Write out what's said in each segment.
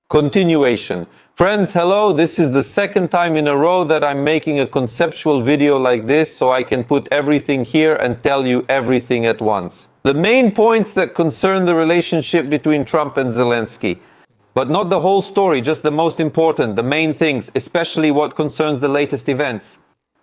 Continuation. Friends, hello. This is the second time in a row that I'm making a conceptual video like this so I can put everything here and tell you everything at once. The main points that concern the relationship between Trump and Zelensky. But not the whole story, just the most important, the main things, especially what concerns the latest events.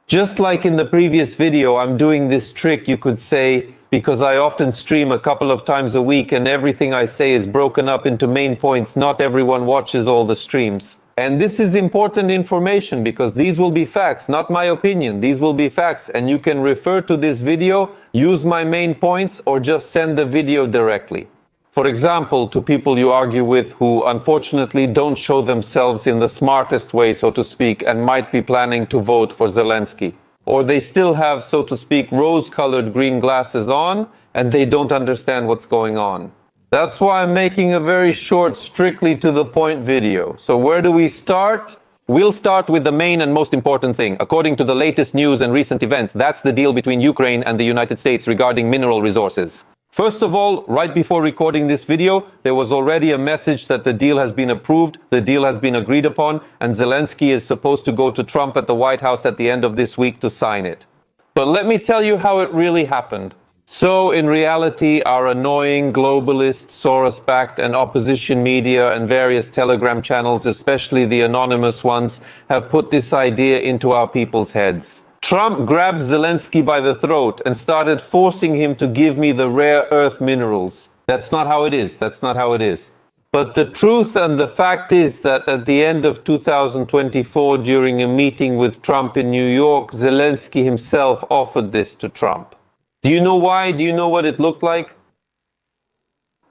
Just like in the previous video, I'm doing this trick, you could say, because I often stream a couple of times a week and everything I say is broken up into main points. Not everyone watches all the streams. And this is important information because these will be facts, not my opinion. These will be facts, and you can refer to this video, use my main points, or just send the video directly. For example, to people you argue with who unfortunately don't show themselves in the smartest way, so to speak, and might be planning to vote for Zelensky. Or they still have, so to speak, rose-colored green glasses on, and they don't understand what's going on. That's why I'm making a very short, strictly to the point video. So where do we start? We'll start with the main and most important thing. According to the latest news and recent events, that's the deal between Ukraine and the United States regarding mineral resources. First of all, right before recording this video, there was already a message that the deal has been approved, the deal has been agreed upon, and Zelensky is supposed to go to Trump at the White House at the end of this week to sign it. But let me tell you how it really happened. So, in reality, our annoying globalist, Soros-backed and opposition media and various Telegram channels, especially the anonymous ones, have put this idea into our people's heads. Trump grabbed Zelensky by the throat and started forcing him to give me the rare earth minerals. That's not how it is. That's not how it is. But the truth and the fact is that at the end of 2024, during a meeting with Trump in New York, Zelensky himself offered this to Trump. Do you know why? Do you know what it looked like?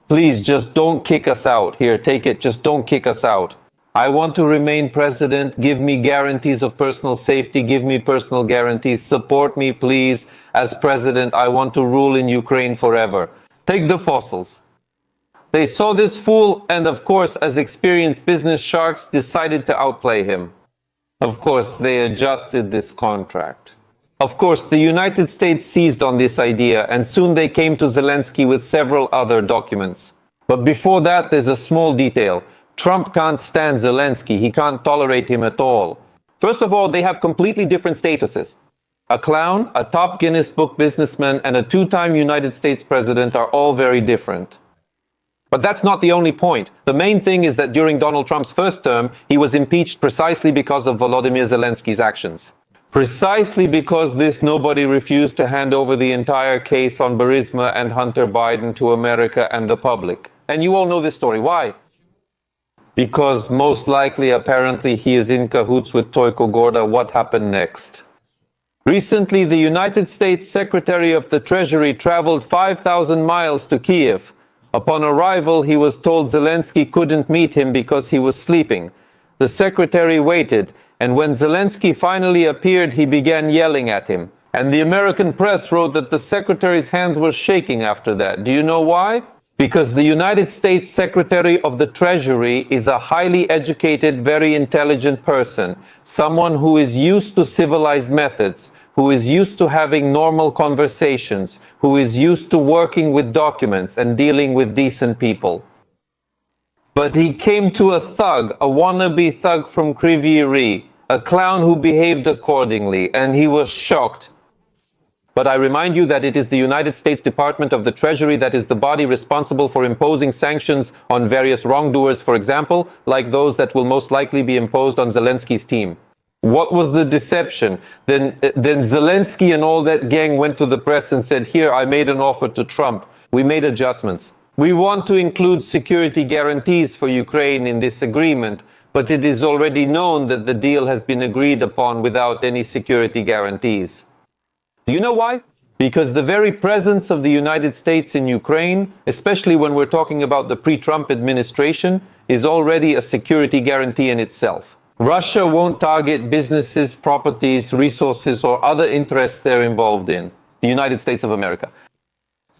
Please, just don't kick us out. Here, take it. Just don't kick us out. I want to remain president. Give me guarantees of personal safety. Give me personal guarantees. Support me, please. As president, I want to rule in Ukraine forever. Take the fossils. They saw this fool and, of course, as experienced business sharks, decided to outplay him. Of course, they adjusted this contract. Of course, the United States seized on this idea, and soon they came to Zelensky with several other documents. But before that, there's a small detail. Trump can't stand Zelensky. He can't tolerate him at all. First of all, they have completely different statuses. A clown, a top Guinness Book businessman, and a two-time United States president are all very different. But that's not the only point. The main thing is that during Donald Trump's first term, he was impeached precisely because of Volodymyr Zelensky's actions. Precisely because this nobody refused to hand over the entire case on Burisma and Hunter Biden to America and the public. And you all know this story. Why? Because most likely, apparently, he is in cahoots with Toyko Gorda. What happened next? Recently, the United States Secretary of the Treasury traveled 5,000 miles to Kiev. Upon arrival, he was told Zelensky couldn't meet him because he was sleeping. The secretary waited, and when Zelensky finally appeared, he began yelling at him. And the American press wrote that the secretary's hands were shaking after that. Do you know why? Because the United States Secretary of the Treasury is a highly educated, very intelligent person, someone who is used to civilized methods, who is used to having normal conversations, who is used to working with documents and dealing with decent people. But he came to a thug, a wannabe thug from Kryvyi Rih, a clown who behaved accordingly, and he was shocked. But I remind you that it is the United States Department of the Treasury that is the body responsible for imposing sanctions on various wrongdoers, for example, like those that will most likely be imposed on Zelensky's team. What was the deception? Then Zelensky and all that gang went to the press and said, here, I made an offer to Trump. We made adjustments. We want to include security guarantees for Ukraine in this agreement, but it is already known that the deal has been agreed upon without any security guarantees. Do you know why? Because the very presence of the United States in Ukraine, especially when we're talking about the pre-Trump administration, is already a security guarantee in itself. Russia won't target businesses, properties, resources, or other interests they're involved in. The United States of America.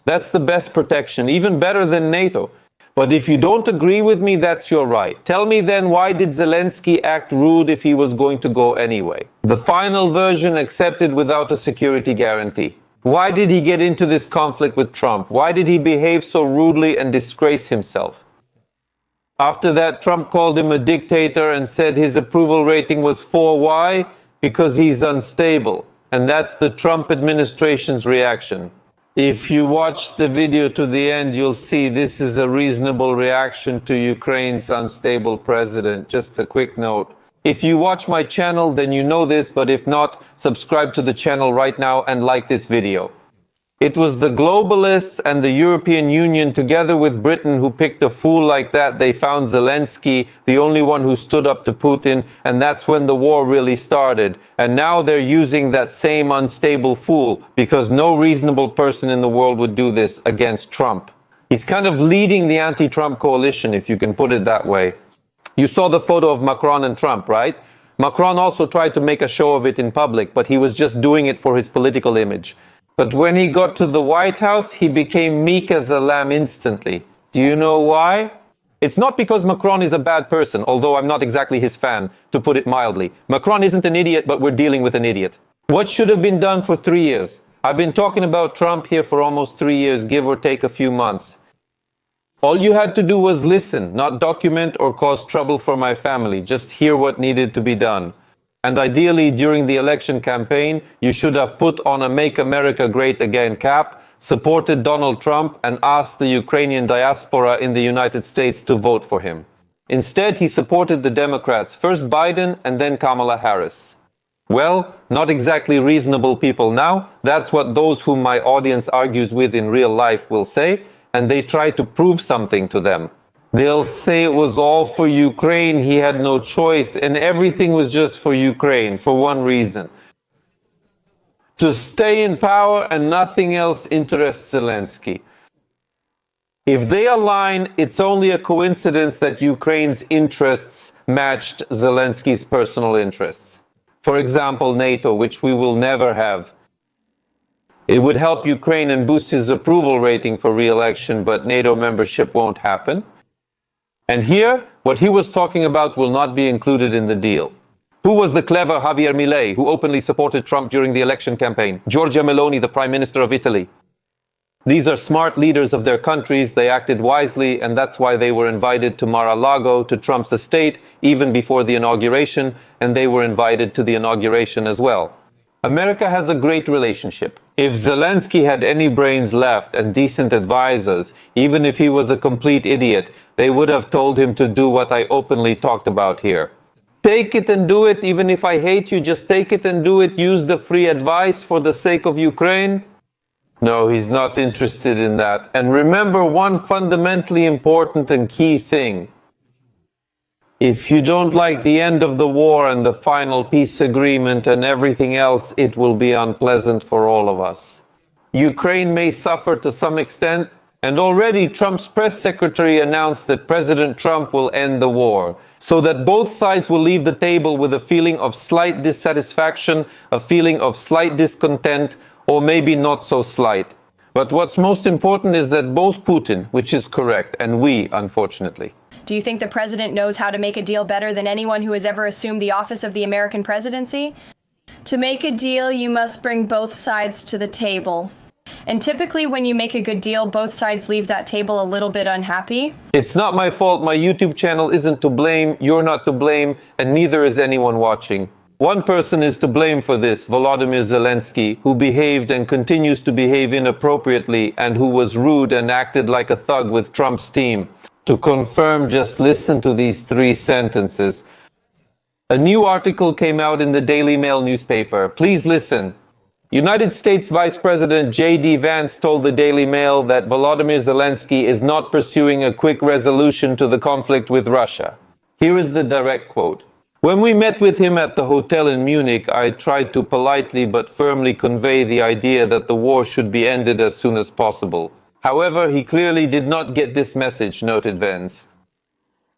That's the best protection, even better than NATO. But if you don't agree with me, that's your right. Tell me then, why did Zelensky act rude if he was going to go anyway? The final version accepted without a security guarantee. Why did he get into this conflict with Trump? Why did he behave so rudely and disgrace himself? After that, Trump called him a dictator and said his approval rating was 4. Why? Because he's unstable. And that's the Trump administration's reaction. If you watch the video to the end, you'll see this is a reasonable reaction to Ukraine's unstable president. Just a quick note. If you watch my channel, then you know this, but if not, subscribe to the channel right now and like this video. It was the globalists and the European Union, together with Britain, who picked a fool like that. They found Zelensky, the only one who stood up to Putin, and that's when the war really started. And now they're using that same unstable fool, because no reasonable person in the world would do this against Trump. He's kind of leading the anti-Trump coalition, if you can put it that way. You saw the photo of Macron and Trump, right? Macron also tried to make a show of it in public, but he was just doing it for his political image. But when he got to the White House, he became meek as a lamb instantly. Do you know why? It's not because Macron is a bad person, although I'm not exactly his fan, to put it mildly. Macron isn't an idiot, but we're dealing with an idiot. What should have been done for 3 years? I've been talking about Trump here for almost 3 years, give or take a few months. All you had to do was listen, not document or cause trouble for my family. Just hear what needed to be done. And ideally, during the election campaign, you should have put on a Make America Great Again cap, supported Donald Trump, and asked the Ukrainian diaspora in the United States to vote for him. Instead, he supported the Democrats, first Biden and then Kamala Harris. Well, not exactly reasonable people now. That's what those whom my audience argues with in real life will say, and they try to prove something to them. They'll say it was all for Ukraine, he had no choice, and everything was just for Ukraine, for one reason. To stay in power, and nothing else interests Zelensky. If they align, it's only a coincidence that Ukraine's interests matched Zelensky's personal interests. For example, NATO, which we will never have. It would help Ukraine and boost his approval rating for re-election, but NATO membership won't happen. And here, what he was talking about will not be included in the deal. Who was the clever Javier Milei, who openly supported Trump during the election campaign? Giorgia Meloni, the Prime Minister of Italy. These are smart leaders of their countries. They acted wisely, and that's why they were invited to Mar-a-Lago, to Trump's estate, even before the inauguration, and they were invited to the inauguration as well. America has a great relationship. If Zelensky had any brains left and decent advisors, even if he was a complete idiot, they would have told him to do what I openly talked about here. Take it and do it, even if I hate you, just take it and do it. Use the free advice for the sake of Ukraine. No, he's not interested in that. And remember one fundamentally important and key thing. If you don't like the end of the war and the final peace agreement and everything else, it will be unpleasant for all of us. Ukraine may suffer to some extent, and already Trump's press secretary announced that President Trump will end the war, so that both sides will leave the table with a feeling of slight dissatisfaction, a feeling of slight discontent, or maybe not so slight. But what's most important is that both Putin, which is correct, and we, unfortunately. Do you think the president knows how to make a deal better than anyone who has ever assumed the office of the American presidency? To make a deal, you must bring both sides to the table. And typically when you make a good deal, both sides leave that table a little bit unhappy. It's not my fault. My YouTube channel isn't to blame. You're not to blame, and neither is anyone watching. One person is to blame for this, Volodymyr Zelensky, who behaved and continues to behave inappropriately and who was rude and acted like a thug with Trump's team. To confirm, just listen to these 3 sentences. A new article came out in the Daily Mail newspaper. Please listen. United States Vice President J.D. Vance told the Daily Mail that Volodymyr Zelensky is not pursuing a quick resolution to the conflict with Russia. Here is the direct quote. When we met with him at the hotel in Munich, I tried to politely but firmly convey the idea that the war should be ended as soon as possible. However, he clearly did not get this message, noted Vance.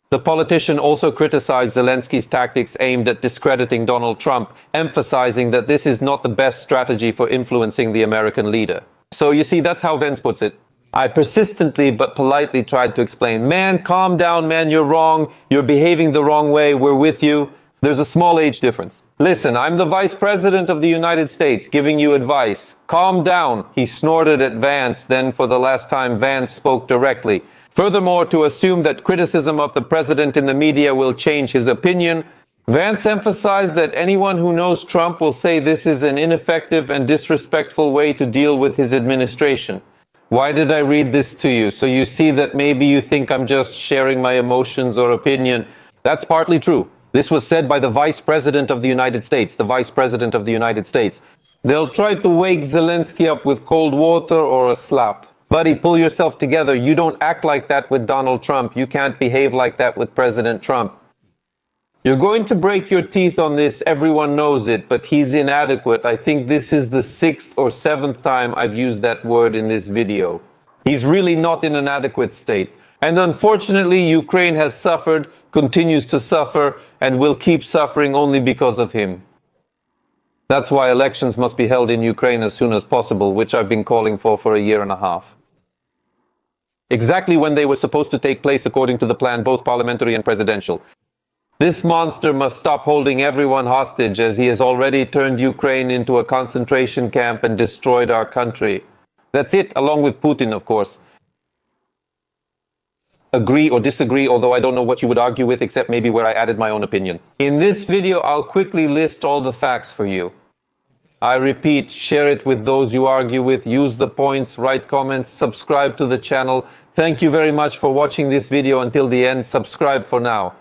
The politician also criticized Zelensky's tactics aimed at discrediting Donald Trump, emphasizing that this is not the best strategy for influencing the American leader. So you see, that's how Vance puts it. I persistently but politely tried to explain, man, calm down, man, you're wrong. You're behaving the wrong way. We're with you. There's a small age difference. Listen, I'm the Vice President of the United States giving you advice. Calm down, he snorted at Vance. Then for the last time, Vance spoke directly. Furthermore, to assume that criticism of the president in the media will change his opinion, Vance emphasized that anyone who knows Trump will say this is an ineffective and disrespectful way to deal with his administration. Why did I read this to you? So you see that maybe you think I'm just sharing my emotions or opinion. That's partly true. This was said by the Vice President of the United States, the Vice President of the United States. They'll try to wake Zelensky up with cold water or a slap. Buddy, pull yourself together. You don't act like that with Donald Trump. You can't behave like that with President Trump. You're going to break your teeth on this, everyone knows it, but he's inadequate. I think this is the 6th or 7th time I've used that word in this video. He's really not in an adequate state. And unfortunately, Ukraine has suffered, continues to suffer, and will keep suffering only because of him. That's why elections must be held in Ukraine as soon as possible, which I've been calling for a year and a half. Exactly when they were supposed to take place according to the plan, both parliamentary and presidential. This monster must stop holding everyone hostage, as he has already turned Ukraine into a concentration camp and destroyed our country. That's it, along with Putin, of course. Agree or disagree, although I don't know what you would argue with, except maybe where I added my own opinion. In this video, I'll quickly list all the facts for you. I repeat, share it with those you argue with, use the points, write comments, subscribe to the channel. Thank you very much for watching this video until the end. Subscribe for now.